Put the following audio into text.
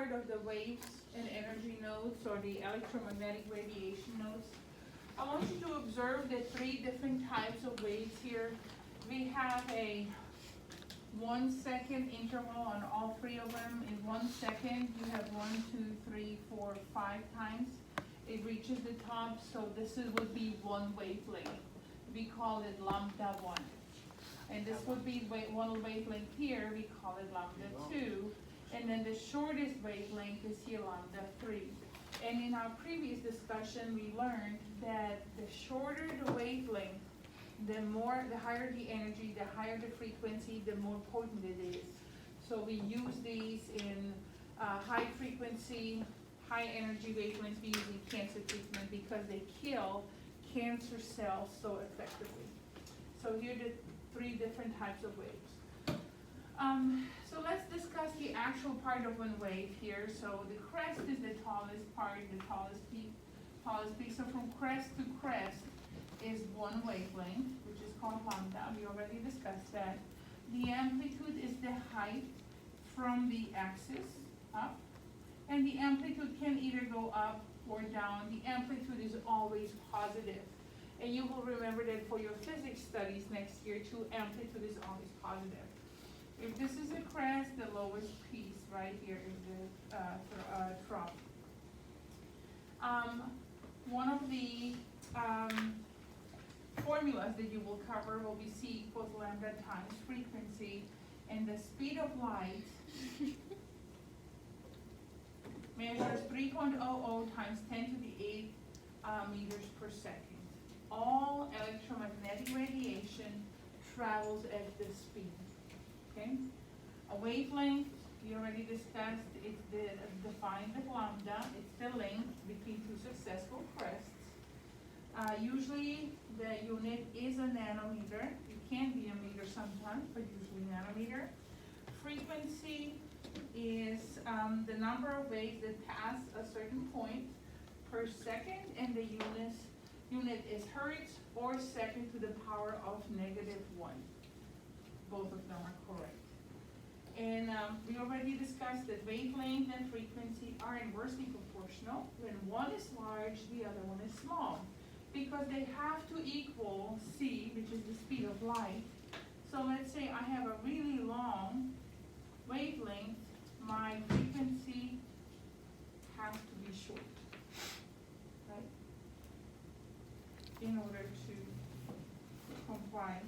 part of the waves and energy nodes, or the electromagnetic radiation nodes, I want you to observe the three different types of waves here. We have a 1 second interval on all three of them. In 1 second, you have 1, 2, 3, 4, 5 times. It reaches the top, so would be one wavelength. We call it lambda 1. And this would be one wavelength here, we call it lambda 2. And then the shortest wavelength is here, lambda 3. And in our previous discussion, we learned that the shorter the wavelength, the higher the energy, the higher the frequency, the more potent it is. So we use these in high frequency, high energy wavelengths we use in cancer treatment because they kill cancer cells so effectively. So here are the three different types of waves. So let's discuss the actual part of one wave here. So the crest is the tallest part, the tallest peak. So from crest to crest is one wavelength, which is called lambda. We already discussed that. The amplitude is the height from the axis up, and the amplitude can either go up or down. The amplitude is always positive. And you will remember that for your physics studies next year too, amplitude is always positive. If this is a crest, the lowest piece right here is the trough. One of the formulas that you will cover will be C equals lambda times frequency, and the speed of light measures 3.00 times 10 to the 8 meters per second. All electromagnetic radiation travels at this speed. Okay? A wavelength, we already discussed, it's defined with lambda. It's the length between two successful crests. Usually the unit is a nanometer. It can be a meter sometimes, but usually nanometer. Frequency is the number of waves that pass a certain point per second, and the unit is hertz or second to the power of -1. Both of them are correct. And we already discussed that wavelength and frequency are inversely proportional. When one is large, the other one is small, because they have to equal c, which is the speed of light. So let's say I have a really long wavelength, my frequency has to be short, right? In order to comply